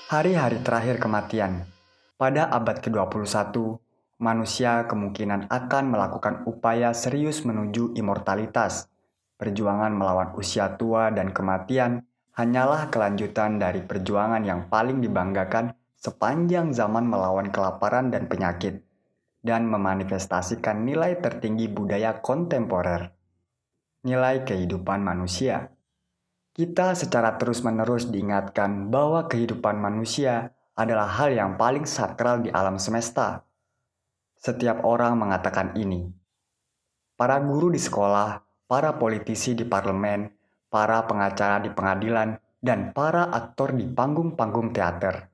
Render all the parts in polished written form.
Hari-hari terakhir kematian. Pada abad ke-21, manusia kemungkinan akan melakukan upaya serius menuju immortalitas. Perjuangan melawan usia tua dan kematian hanyalah kelanjutan dari perjuangan yang paling dibanggakan sepanjang zaman melawan kelaparan dan penyakit, dan memanifestasikan nilai tertinggi budaya kontemporer, nilai kehidupan manusia. Kita secara terus-menerus diingatkan bahwa kehidupan manusia adalah hal yang paling sakral di alam semesta. Setiap orang mengatakan ini. Para guru di sekolah, para politisi di parlemen, para pengacara di pengadilan, dan para aktor di panggung-panggung teater.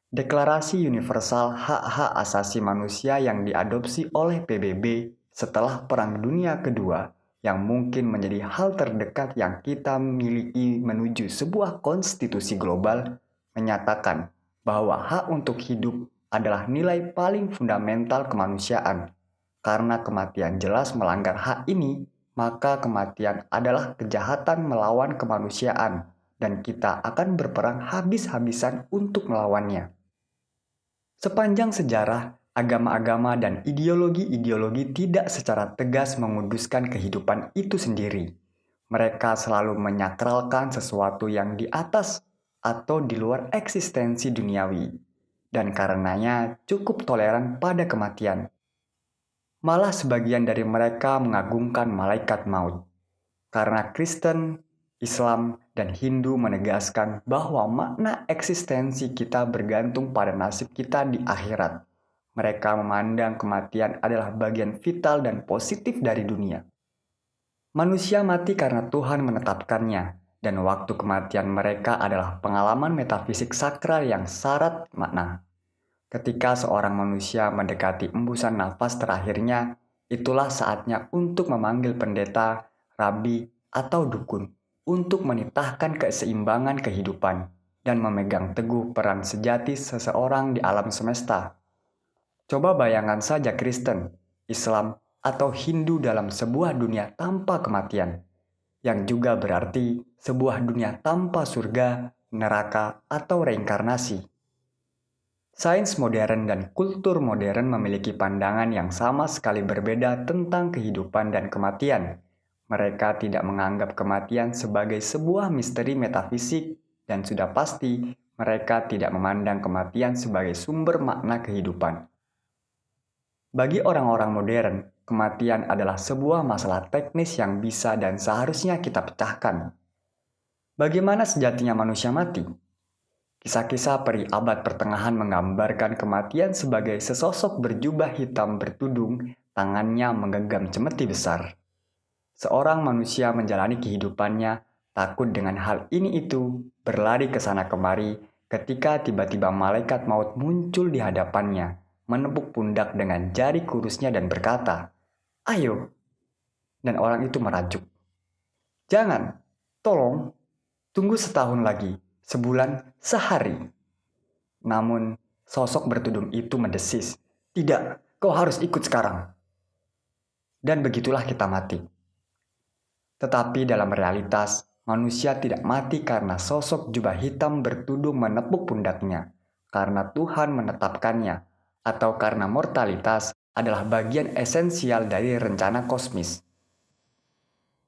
Deklarasi Universal Hak-Hak Asasi Manusia yang diadopsi oleh PBB setelah Perang Dunia Kedua yang mungkin menjadi hal terdekat yang kita miliki menuju sebuah konstitusi global menyatakan bahwa hak untuk hidup adalah nilai paling fundamental kemanusiaan. Karena kematian jelas melanggar hak ini, maka kematian adalah kejahatan melawan kemanusiaan dan kita akan berperang habis-habisan untuk melawannya. Sepanjang sejarah, agama-agama dan ideologi-ideologi tidak secara tegas menguduskan kehidupan itu sendiri. Mereka selalu menyakralkan sesuatu yang di atas atau di luar eksistensi duniawi, dan karenanya cukup toleran pada kematian. Malah sebagian dari mereka mengagungkan malaikat maut. Karena Kristen, Islam, dan Hindu menegaskan bahwa makna eksistensi kita bergantung pada nasib kita di akhirat. Mereka memandang kematian adalah bagian vital dan positif dari dunia. Manusia mati karena Tuhan menetapkannya, dan waktu kematian mereka adalah pengalaman metafisik sakral yang syarat makna. Ketika seorang manusia mendekati embusan nafas terakhirnya, itulah saatnya untuk memanggil pendeta, rabi, atau dukun untuk menitahkan keseimbangan kehidupan dan memegang teguh peran sejati seseorang di alam semesta. Coba bayangkan saja Kristen, Islam, atau Hindu dalam sebuah dunia tanpa kematian, yang juga berarti sebuah dunia tanpa surga, neraka, atau reinkarnasi. Sains modern dan kultur modern memiliki pandangan yang sama sekali berbeda tentang kehidupan dan kematian. Mereka tidak menganggap kematian sebagai sebuah misteri metafisik, dan sudah pasti mereka tidak memandang kematian sebagai sumber makna kehidupan. Bagi orang-orang modern, kematian adalah sebuah masalah teknis yang bisa dan seharusnya kita pecahkan. Bagaimana sejatinya manusia mati? Kisah-kisah peri abad pertengahan menggambarkan kematian sebagai sesosok berjubah hitam bertudung, tangannya menggenggam cemeti besar. Seorang manusia menjalani kehidupannya, takut dengan hal ini itu, berlari ke sana kemari, ketika tiba-tiba malaikat maut muncul di hadapannya, menepuk pundak dengan jari kurusnya dan berkata, "Ayo!" Dan orang itu merajuk, "Jangan, tolong, tunggu setahun lagi. Sebulan, sehari." Namun, sosok bertudung itu mendesis, "Tidak, kau harus ikut sekarang." Dan begitulah kita mati. Tetapi dalam realitas, manusia tidak mati karena sosok jubah hitam bertudung menepuk pundaknya, karena Tuhan menetapkannya, atau karena mortalitas adalah bagian esensial dari rencana kosmis.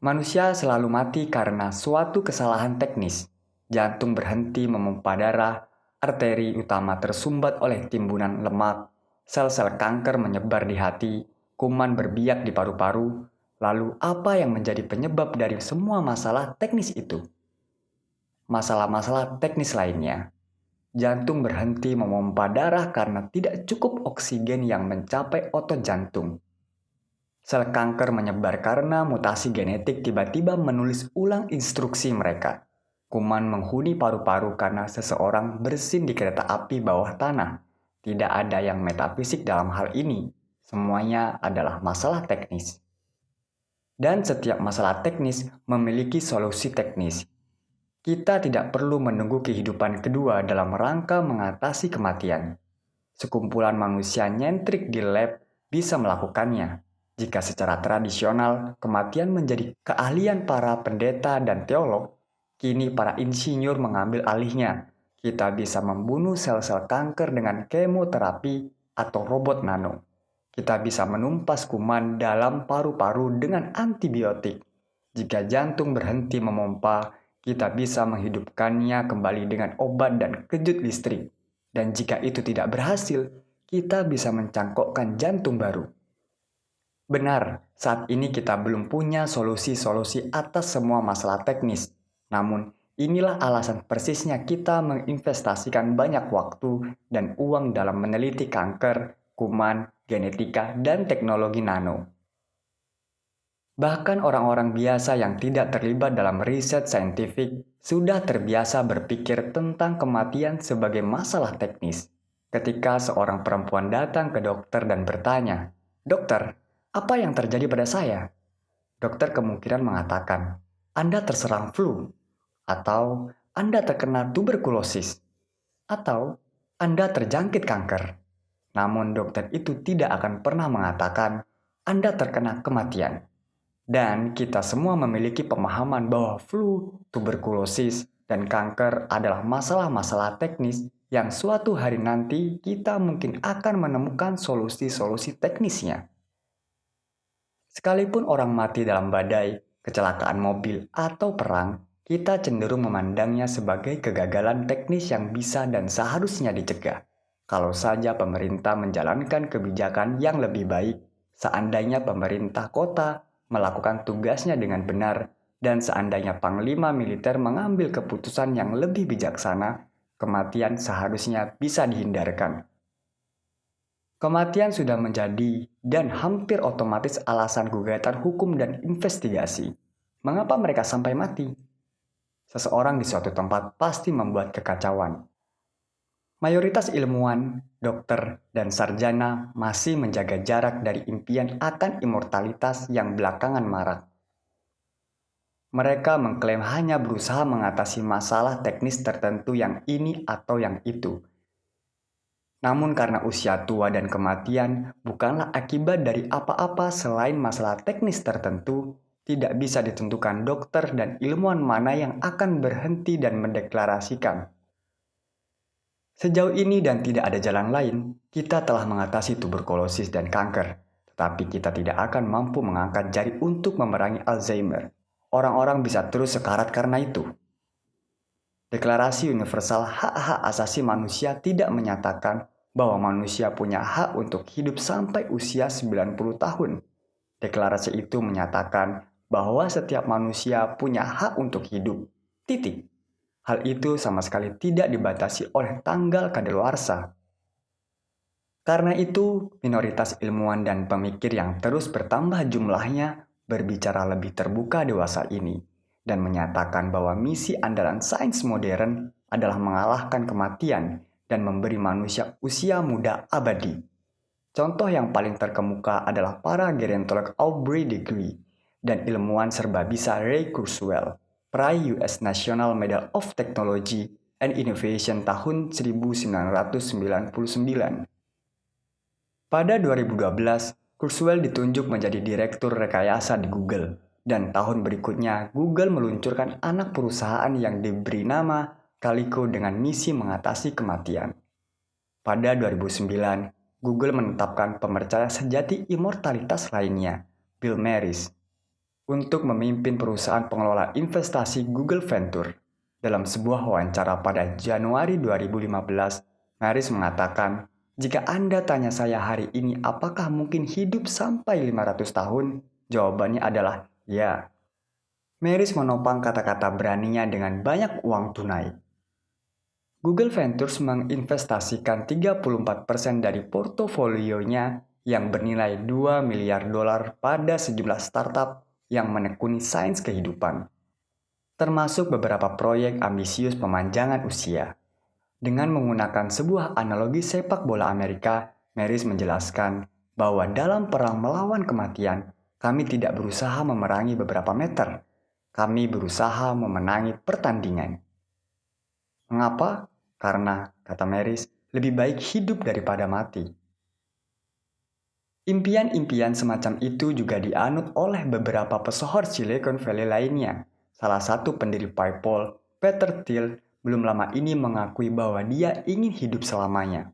Manusia selalu mati karena suatu kesalahan teknis. Jantung berhenti memompa darah, arteri utama tersumbat oleh timbunan lemak, sel-sel kanker menyebar di hati, kuman berbiak di paru-paru. Lalu apa yang menjadi penyebab dari semua masalah teknis itu? Masalah-masalah teknis lainnya. Jantung berhenti memompa darah karena tidak cukup oksigen yang mencapai otot jantung. Sel kanker menyebar karena mutasi genetik tiba-tiba menulis ulang instruksi mereka. Kuman menghuni paru-paru karena seseorang bersin di kereta api bawah tanah. Tidak ada yang metafisik dalam hal ini. Semuanya adalah masalah teknis. Dan setiap masalah teknis memiliki solusi teknis. Kita tidak perlu menunggu kehidupan kedua dalam rangka mengatasi kematian. Sekumpulan manusia nyentrik di lab bisa melakukannya. Jika secara tradisional kematian menjadi keahlian para pendeta dan teolog, kini para insinyur mengambil alihnya. Kita bisa membunuh sel-sel kanker dengan kemoterapi atau robot nano. Kita bisa menumpas kuman dalam paru-paru dengan antibiotik. Jika jantung berhenti memompa, kita bisa menghidupkannya kembali dengan obat dan kejut listrik. Dan jika itu tidak berhasil, kita bisa mencangkokkan jantung baru. Benar, saat ini kita belum punya solusi-solusi atas semua masalah teknis. Namun, inilah alasan persisnya kita menginvestasikan banyak waktu dan uang dalam meneliti kanker, kuman, genetika, dan teknologi nano. Bahkan orang-orang biasa yang tidak terlibat dalam riset saintifik sudah terbiasa berpikir tentang kematian sebagai masalah teknis. Ketika seorang perempuan datang ke dokter dan bertanya, "Dokter, apa yang terjadi pada saya?" Dokter kemungkinan mengatakan, "Anda terserang flu," atau "Anda terkena tuberkulosis," atau "Anda terjangkit kanker." Namun dokter itu tidak akan pernah mengatakan, "Anda terkena kematian." Dan kita semua memiliki pemahaman bahwa flu, tuberkulosis, dan kanker adalah masalah-masalah teknis yang suatu hari nanti kita mungkin akan menemukan solusi-solusi teknisnya. Sekalipun orang mati dalam badai, kecelakaan mobil, atau perang, kita cenderung memandangnya sebagai kegagalan teknis yang bisa dan seharusnya dicegah. Kalau saja pemerintah menjalankan kebijakan yang lebih baik, seandainya pemerintah kota melakukan tugasnya dengan benar, dan seandainya panglima militer mengambil keputusan yang lebih bijaksana, kematian seharusnya bisa dihindarkan. Kematian sudah menjadi dan hampir otomatis alasan gugatan hukum dan investigasi. Mengapa mereka sampai mati? Seseorang di suatu tempat pasti membuat kekacauan. Mayoritas ilmuwan, dokter, dan sarjana masih menjaga jarak dari impian akan immortalitas yang belakangan marak. Mereka mengklaim hanya berusaha mengatasi masalah teknis tertentu yang ini atau yang itu. Namun karena usia tua dan kematian bukanlah akibat dari apa-apa selain masalah teknis tertentu, tidak bisa ditentukan dokter dan ilmuwan mana yang akan berhenti dan mendeklarasikan. Sejauh ini dan tidak ada jalan lain, kita telah mengatasi tuberkulosis dan kanker, tetapi kita tidak akan mampu mengangkat jari untuk memerangi Alzheimer. Orang-orang bisa terus sekarat karena itu. Deklarasi Universal Hak-Hak Asasi Manusia tidak menyatakan bahwa manusia punya hak untuk hidup sampai usia 90 tahun. Deklarasi itu menyatakan bahwa setiap manusia punya hak untuk hidup. Titik. Hal itu sama sekali tidak dibatasi oleh tanggal kadaluarsa. Karena itu, minoritas ilmuwan dan pemikir yang terus bertambah jumlahnya berbicara lebih terbuka dewasa ini dan menyatakan bahwa misi andalan sains modern adalah mengalahkan kematian dan memberi manusia usia muda abadi. Contoh yang paling terkemuka adalah para gerontolog Aubrey de Grey dan ilmuwan serbabisa Ray Kurzweil, peraih US National Medal of Technology and Innovation tahun 1999. Pada 2012, Kurzweil ditunjuk menjadi direktur rekayasa di Google, dan tahun berikutnya Google meluncurkan anak perusahaan yang diberi nama Calico dengan misi mengatasi kematian. Pada 2009, Google menetapkan pemercaya sejati immortalitas lainnya, Bill Maris, untuk memimpin perusahaan pengelola investasi Google Venture. Dalam sebuah wawancara pada Januari 2015, Maris mengatakan, "Jika Anda tanya saya hari ini apakah mungkin hidup sampai 500 tahun, jawabannya adalah ya." Maris menopang kata-kata beraninya dengan banyak uang tunai. Google Ventures menginvestasikan 34% dari portofolionya yang bernilai 2 miliar dolar pada sejumlah startup yang menekuni sains kehidupan, termasuk beberapa proyek ambisius pemanjangan usia. Dengan menggunakan sebuah analogi sepak bola Amerika, Maris menjelaskan bahwa dalam perang melawan kematian, kami tidak berusaha memerangi beberapa meter. Kami berusaha memenangi pertandingan. Mengapa? Karena, kata Maris, lebih baik hidup daripada mati. Impian-impian semacam itu juga dianut oleh beberapa pesohor Silicon Valley lainnya. Salah satu pendiri PayPal, Peter Thiel, belum lama ini mengakui bahwa dia ingin hidup selamanya.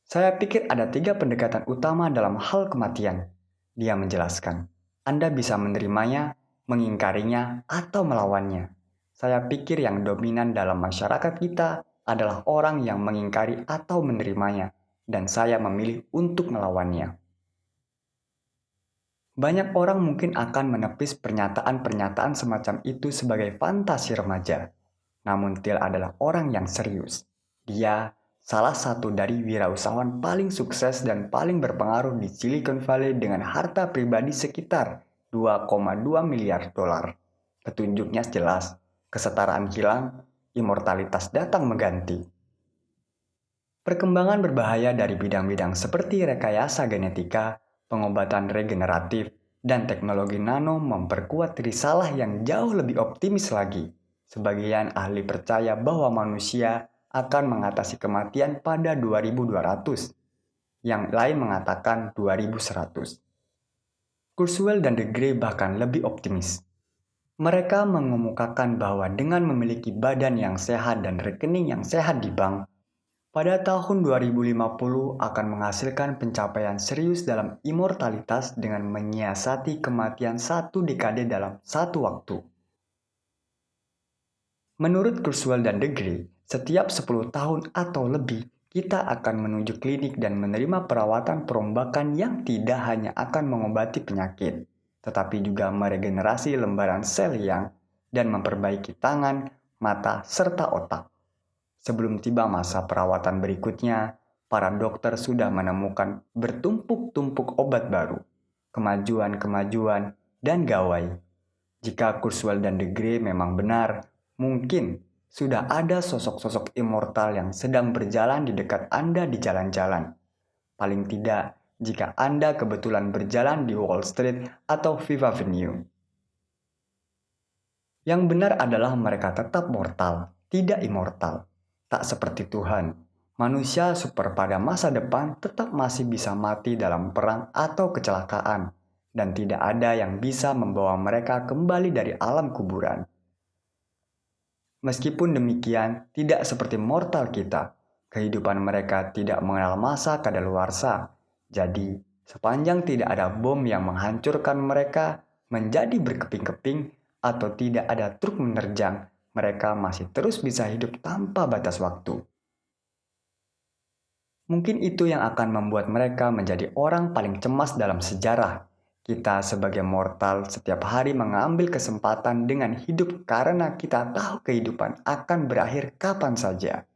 Saya pikir ada 3 pendekatan utama dalam hal kematian. Dia menjelaskan, Anda bisa menerimanya, mengingkarinya, atau melawannya. Saya pikir yang dominan dalam masyarakat kita adalah orang yang mengingkari atau menerimanya, dan saya memilih untuk melawannya. Banyak orang mungkin akan menepis pernyataan-pernyataan semacam itu sebagai fantasi remaja. Namun Thiel adalah orang yang serius. Dia salah satu dari wirausahawan paling sukses dan paling berpengaruh di Silicon Valley dengan harta pribadi sekitar 2,2 miliar dolar. Petunjuknya jelas, kesetaraan hilang, immortalitas datang mengganti. Perkembangan berbahaya dari bidang-bidang seperti rekayasa genetika, pengobatan regeneratif, dan teknologi nano memperkuat risalah yang jauh lebih optimis lagi. Sebagian ahli percaya bahwa manusia akan mengatasi kematian pada 2200. Yang lain mengatakan 2100. Kurzweil dan De Grey bahkan lebih optimis. Mereka mengemukakan bahwa dengan memiliki badan yang sehat dan rekening yang sehat di bank, pada tahun 2050 akan menghasilkan pencapaian serius dalam immortalitas dengan menyiasati kematian 1 dekade dalam 1 waktu. Menurut Kurzweil dan De Grey, setiap 10 tahun atau lebih, kita akan menuju klinik dan menerima perawatan perombakan yang tidak hanya akan mengobati penyakit, tetapi juga meregenerasi lembaran sel yang dan memperbaiki tangan, mata, serta otak. Sebelum tiba masa perawatan berikutnya, para dokter sudah menemukan bertumpuk-tumpuk obat baru, kemajuan-kemajuan, dan gawai. Jika Kurzweil dan De Grey memang benar, mungkin sudah ada sosok-sosok immortal yang sedang berjalan di dekat Anda di jalan-jalan. Paling tidak, jika Anda kebetulan berjalan di Wall Street atau Fifth Avenue. Yang benar adalah mereka tetap mortal, tidak immortal. Tak seperti Tuhan, manusia super pada masa depan tetap masih bisa mati dalam perang atau kecelakaan, dan tidak ada yang bisa membawa mereka kembali dari alam kuburan. Meskipun demikian, tidak seperti mortal kita, kehidupan mereka tidak mengenal masa kadaluarsa. Jadi, sepanjang tidak ada bom yang menghancurkan mereka menjadi berkeping-keping atau tidak ada truk menerjang, mereka masih terus bisa hidup tanpa batas waktu. Mungkin itu yang akan membuat mereka menjadi orang paling cemas dalam sejarah. Kita sebagai mortal setiap hari mengambil kesempatan dengan hidup karena kita tahu kehidupan akan berakhir kapan saja.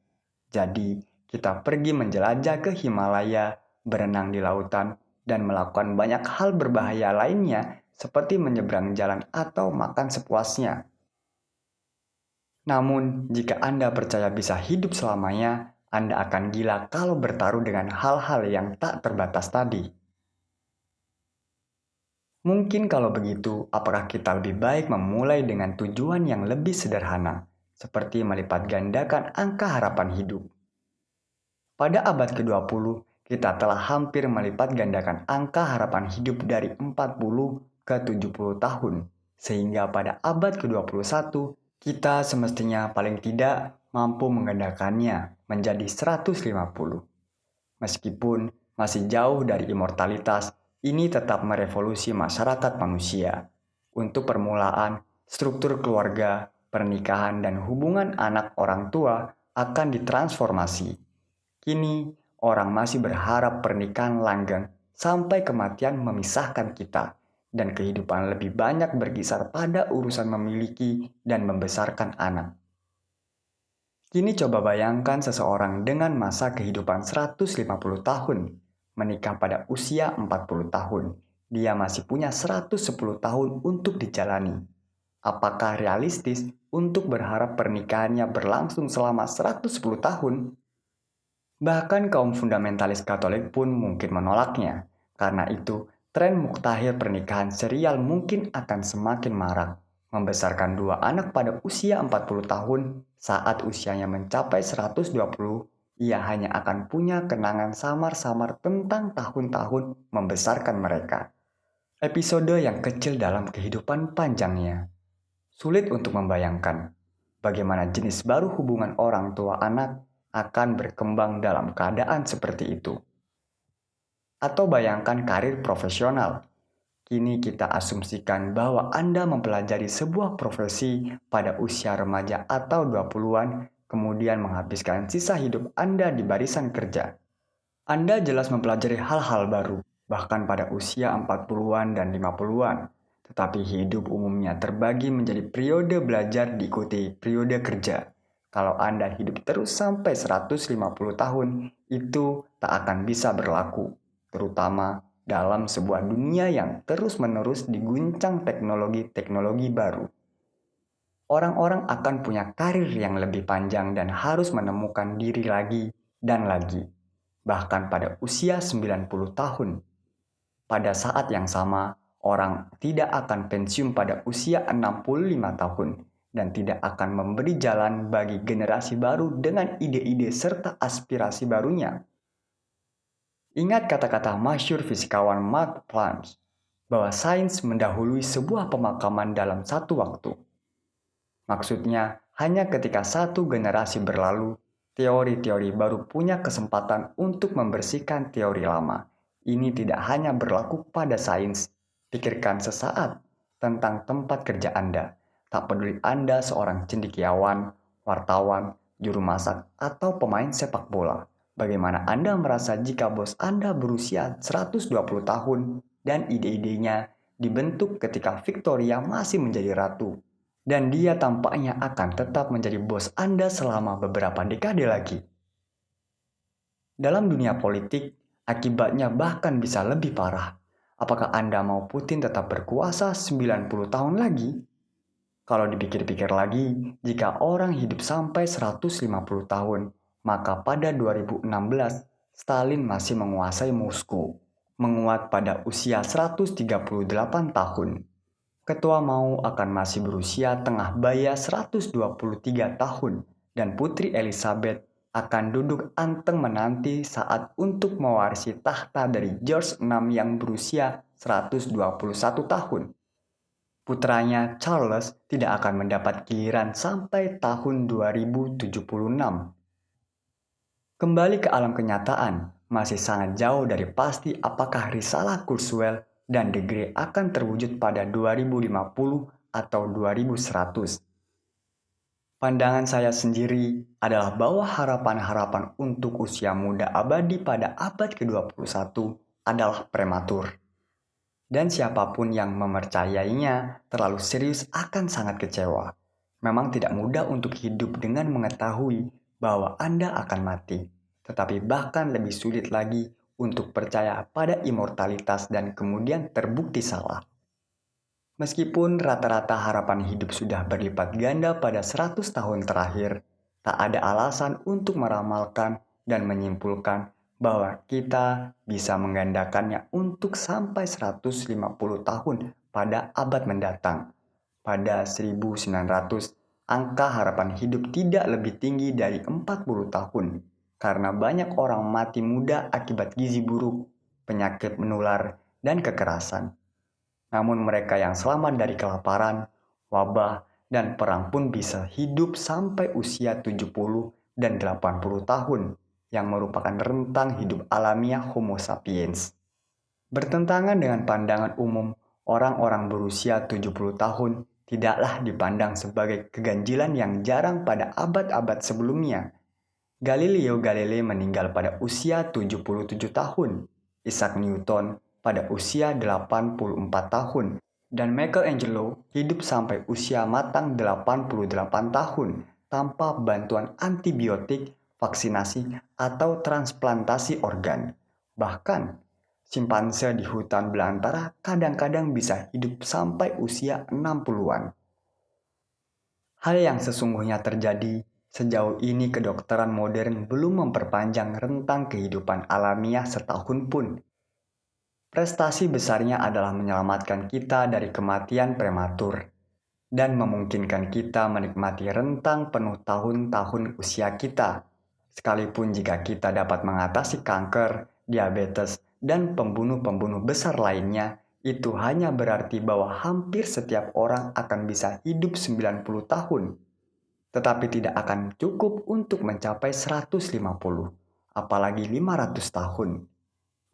Jadi, kita pergi menjelajah ke Himalaya, berenang di lautan, dan melakukan banyak hal berbahaya lainnya seperti menyeberang jalan atau makan sepuasnya. Namun, jika Anda percaya bisa hidup selamanya, Anda akan gila kalau bertaruh dengan hal-hal yang tak terbatas tadi. Mungkin kalau begitu, apakah kita lebih baik memulai dengan tujuan yang lebih sederhana, seperti melipat gandakan angka harapan hidup? Pada abad ke-20, kita telah hampir melipat gandakan angka harapan hidup dari 40 ke 70 tahun, sehingga pada abad ke-21, kita semestinya paling tidak mampu menggandakannya menjadi 150. Meskipun masih jauh dari immortalitas, ini tetap merevolusi masyarakat manusia. Untuk permulaan, struktur keluarga, pernikahan, dan hubungan anak orang tua akan ditransformasi. Kini, orang masih berharap pernikahan langgeng sampai kematian memisahkan kita, dan kehidupan lebih banyak berkisar pada urusan memiliki dan membesarkan anak. Kini coba bayangkan seseorang dengan masa kehidupan 150 tahun, menikah pada usia 40 tahun. Dia masih punya 110 tahun untuk dijalani. Apakah realistis untuk berharap pernikahannya berlangsung selama 110 tahun? Bahkan kaum fundamentalis Katolik pun mungkin menolaknya. Karena itu, tren muktahir pernikahan serial mungkin akan semakin marak. Membesarkan 2 anak pada usia 40 tahun, saat usianya mencapai 120, ia hanya akan punya kenangan samar-samar tentang tahun-tahun membesarkan mereka. Episode yang kecil dalam kehidupan panjangnya. Sulit untuk membayangkan. bagaimana jenis baru hubungan orang tua anak akan berkembang dalam keadaan seperti itu. Atau bayangkan karir profesional. Kini kita asumsikan bahwa Anda mempelajari sebuah profesi pada usia remaja atau 20-an, kemudian menghabiskan sisa hidup Anda di barisan kerja. Anda jelas mempelajari hal-hal baru, bahkan pada usia 40-an dan 50-an. Tetapi hidup umumnya terbagi menjadi periode belajar diikuti periode kerja. Kalau Anda hidup terus sampai 150 tahun, itu tak akan bisa berlaku, terutama dalam sebuah dunia yang terus-menerus diguncang teknologi-teknologi baru. Orang-orang akan punya karir yang lebih panjang dan harus menemukan diri lagi dan lagi, bahkan pada usia 90 tahun. Pada saat yang sama, orang tidak akan pensiun pada usia 65 tahun dan tidak akan memberi jalan bagi generasi baru dengan ide-ide serta aspirasi barunya. Ingat kata-kata masyhur fisikawan Max Planck bahwa sains mendahului sebuah pemakaman dalam satu waktu. Maksudnya, hanya ketika satu generasi berlalu, teori-teori baru punya kesempatan untuk membersihkan teori lama. Ini tidak hanya berlaku pada sains. Pikirkan sesaat tentang tempat kerja Anda. Tak peduli Anda seorang cendekiawan, wartawan, juru masak, atau pemain sepak bola. Bagaimana Anda merasa jika bos Anda berusia 120 tahun dan ide-idenya dibentuk ketika Victoria masih menjadi ratu? Dan dia tampaknya akan tetap menjadi bos Anda selama beberapa dekade lagi. Dalam dunia politik, akibatnya bahkan bisa lebih parah. Apakah Anda mau Putin tetap berkuasa 90 tahun lagi? Kalau dipikir-pikir lagi, jika orang hidup sampai 150 tahun, maka pada 2016, Stalin masih menguasai Moskow, menguat pada usia 138 tahun. Ketua Mao akan masih berusia tengah baya 123 tahun, dan Putri Elizabeth akan duduk anteng menanti saat untuk mewarisi tahta dari George VI yang berusia 121 tahun. Putranya Charles tidak akan mendapat giliran sampai tahun 2076. Kembali ke alam kenyataan, masih sangat jauh dari pasti apakah risalah Kurzweil dan De Grey akan terwujud pada 2050 atau 2100. Pandangan saya sendiri adalah bahwa harapan-harapan untuk usia muda abadi pada abad ke-21 adalah prematur. Dan siapapun yang mempercayainya terlalu serius akan sangat kecewa. Memang tidak mudah untuk hidup dengan mengetahui bahwa Anda akan mati. Tetapi bahkan lebih sulit lagi untuk percaya pada immortalitas dan kemudian terbukti salah. Meskipun rata-rata harapan hidup sudah berlipat ganda pada 100 tahun terakhir, tak ada alasan untuk meramalkan dan menyimpulkan bahwa kita bisa menggandakannya untuk sampai 150 tahun pada abad mendatang. Pada 1900, angka harapan hidup tidak lebih tinggi dari 40 tahun karena banyak orang mati muda akibat gizi buruk, penyakit menular, dan kekerasan. Namun mereka yang selamat dari kelaparan, wabah, dan perang pun bisa hidup sampai usia 70 dan 80 tahun, yang merupakan rentang hidup alamiah Homo sapiens. Bertentangan dengan pandangan umum, orang-orang berusia 70 tahun tidaklah dipandang sebagai keganjilan yang jarang pada abad-abad sebelumnya. Galileo Galilei meninggal pada usia 77 tahun, Isaac Newton pada usia 84 tahun, dan Michelangelo hidup sampai usia matang 88 tahun tanpa bantuan antibiotik, vaksinasi, atau transplantasi organ. Bahkan, simpanse di hutan belantara kadang-kadang bisa hidup sampai usia 60-an. Hal yang sesungguhnya terjadi, sejauh ini kedokteran modern belum memperpanjang rentang kehidupan alamiah setahun pun. Prestasi besarnya adalah menyelamatkan kita dari kematian prematur dan memungkinkan kita menikmati rentang penuh tahun-tahun usia kita. Sekalipun jika kita dapat mengatasi kanker, diabetes, dan pembunuh-pembunuh besar lainnya, itu hanya berarti bahwa hampir setiap orang akan bisa hidup 90 tahun. tetapi tidak akan cukup untuk mencapai 150, apalagi 500 tahun.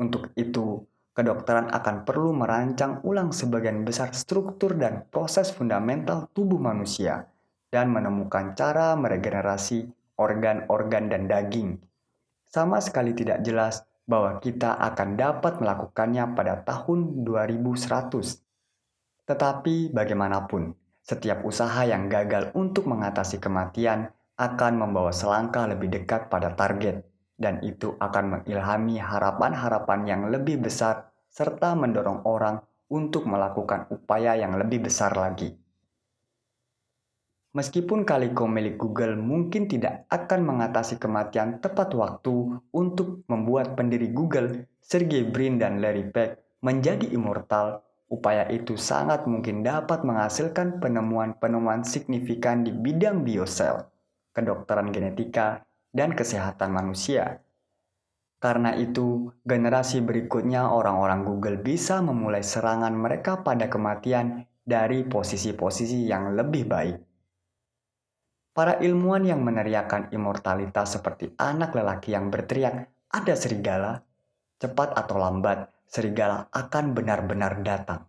Untuk itu, kedokteran akan perlu merancang ulang sebagian besar struktur dan proses fundamental tubuh manusia dan menemukan cara meregenerasi organ-organ dan daging. Sama sekali tidak jelas bahwa kita akan dapat melakukannya pada tahun 2100. Tetapi bagaimanapun, setiap usaha yang gagal untuk mengatasi kematian akan membawa selangkah lebih dekat pada target, dan itu akan mengilhami harapan-harapan yang lebih besar serta mendorong orang untuk melakukan upaya yang lebih besar lagi. Meskipun Calico milik Google mungkin tidak akan mengatasi kematian tepat waktu untuk membuat pendiri Google, Sergey Brin dan Larry Page, menjadi immortal, upaya itu sangat mungkin dapat menghasilkan penemuan-penemuan signifikan di bidang biosel, kedokteran genetika, dan kesehatan manusia. Karena itu, generasi berikutnya orang-orang Google bisa memulai serangan mereka pada kematian dari posisi-posisi yang lebih baik. Para ilmuwan yang meneriakan immortalitas seperti anak lelaki yang berteriak, "Ada serigala!" Cepat atau lambat, serigala akan benar-benar datang.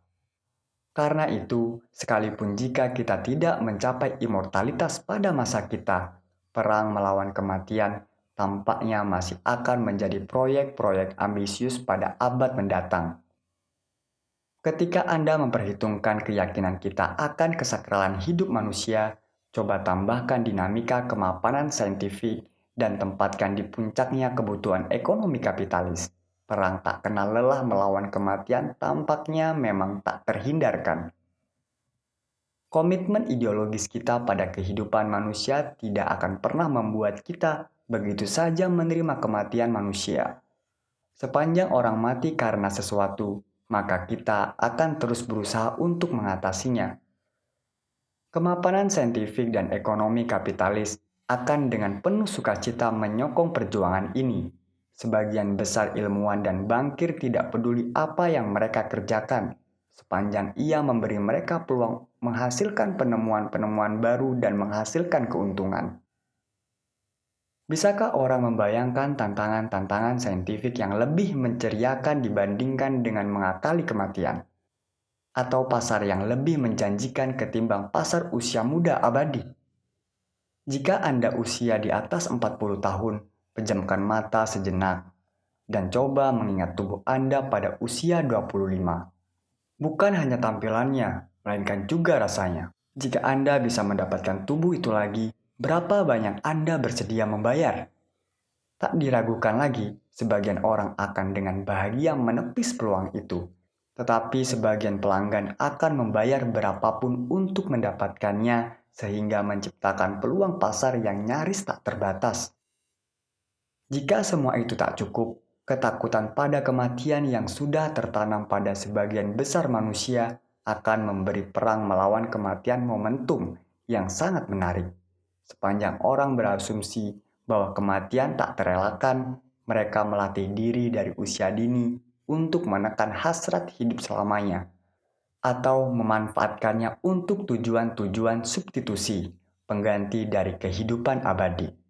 Karena itu, sekalipun jika kita tidak mencapai immortalitas pada masa kita, perang melawan kematian tampaknya masih akan menjadi proyek-proyek ambisius pada abad mendatang. Ketika Anda memperhitungkan keyakinan kita akan kesakralan hidup manusia, coba tambahkan dinamika kemapanan saintifik dan tempatkan di puncaknya kebutuhan ekonomi kapitalis. Perang tak kenal lelah melawan kematian tampaknya memang tak terhindarkan. Komitmen ideologis kita pada kehidupan manusia tidak akan pernah membuat kita begitu saja menerima kematian manusia. Sepanjang orang mati karena sesuatu, maka kita akan terus berusaha untuk mengatasinya. Kemapanan saintifik dan ekonomi kapitalis akan dengan penuh sukacita menyokong perjuangan ini. Sebagian besar ilmuwan dan bankir tidak peduli apa yang mereka kerjakan, sepanjang ia memberi mereka peluang menghasilkan penemuan-penemuan baru dan menghasilkan keuntungan. Bisakah orang membayangkan tantangan-tantangan saintifik yang lebih menceriakan dibandingkan dengan mengakali kematian? Atau pasar yang lebih menjanjikan ketimbang pasar usia muda abadi? Jika Anda usia di atas 40 tahun, pejamkan mata sejenak dan coba mengingat tubuh Anda pada usia 25. Bukan hanya tampilannya, melainkan juga rasanya. Jika Anda bisa mendapatkan tubuh itu lagi, berapa banyak Anda bersedia membayar? Tak diragukan lagi, sebagian orang akan dengan bahagia menepis peluang itu. Tetapi sebagian pelanggan akan membayar berapapun untuk mendapatkannya sehingga menciptakan peluang pasar yang nyaris tak terbatas. Jika semua itu tak cukup, ketakutan pada kematian yang sudah tertanam pada sebagian besar manusia akan memberi perang melawan kematian momentum yang sangat menarik. Sepanjang orang berasumsi bahwa kematian tak terelakkan, mereka melatih diri dari usia dini untuk menekan hasrat hidup selamanya, atau memanfaatkannya untuk tujuan-tujuan substitusi, pengganti dari kehidupan abadi.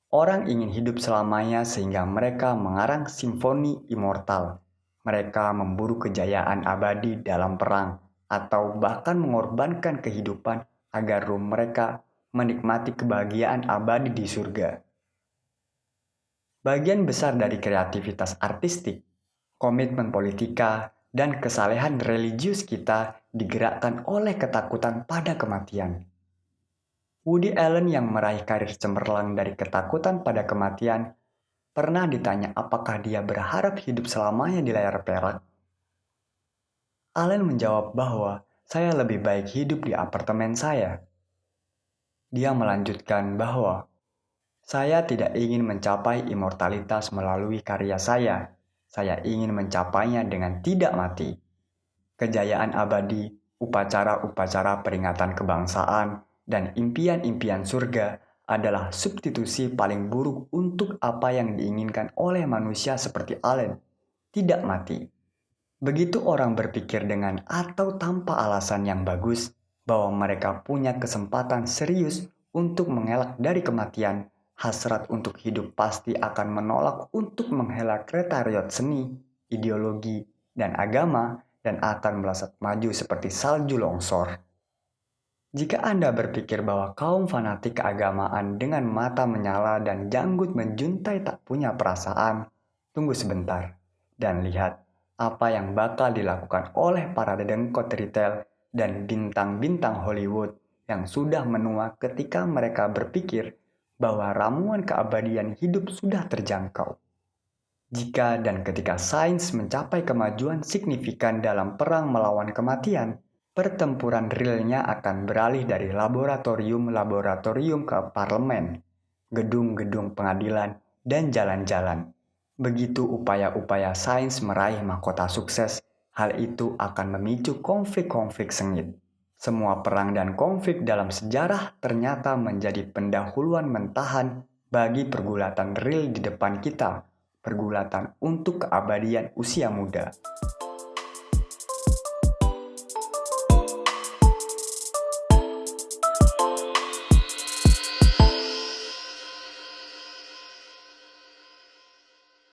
Orang ingin hidup selamanya sehingga mereka mengarang simfoni immortal. Mereka memburu kejayaan abadi dalam perang, atau bahkan mengorbankan kehidupan agar ruh mereka menikmati kebahagiaan abadi di surga. Bagian besar dari kreativitas artistik, komitmen politika, dan kesalehan religius kita digerakkan oleh ketakutan pada kematian. Woody Allen yang meraih karir cemerlang dari ketakutan pada kematian pernah ditanya apakah dia berharap hidup selamanya di layar perak. Allen menjawab bahwa saya lebih baik hidup di apartemen saya. Dia melanjutkan bahwa saya tidak ingin mencapai immortalitas melalui karya saya. Saya ingin mencapainya dengan tidak mati. Kejayaan abadi, upacara-upacara peringatan kebangsaan, dan impian-impian surga adalah substitusi paling buruk untuk apa yang diinginkan oleh manusia seperti Allen, tidak mati. Begitu orang berpikir dengan atau tanpa alasan yang bagus, bahwa mereka punya kesempatan serius untuk mengelak dari kematian, hasrat untuk hidup pasti akan menolak untuk menghela kereta riot seni, ideologi, dan agama, dan akan melesat maju seperti salju longsor. Jika Anda berpikir bahwa kaum fanatik keagamaan dengan mata menyala dan janggut menjuntai tak punya perasaan, tunggu sebentar dan lihat apa yang bakal dilakukan oleh para dedengkot retail dan bintang-bintang Hollywood yang sudah menua ketika mereka berpikir bahwa ramuan keabadian hidup sudah terjangkau. Jika dan ketika sains mencapai kemajuan signifikan dalam perang melawan kematian, pertempuran realnya akan beralih dari laboratorium-laboratorium ke parlemen, gedung-gedung pengadilan, dan jalan-jalan. Begitu upaya-upaya sains meraih mahkota sukses, hal itu akan memicu konflik-konflik sengit. Semua perang dan konflik dalam sejarah ternyata menjadi pendahuluan mentahan bagi pergulatan real di depan kita, pergulatan untuk keabadian usia muda.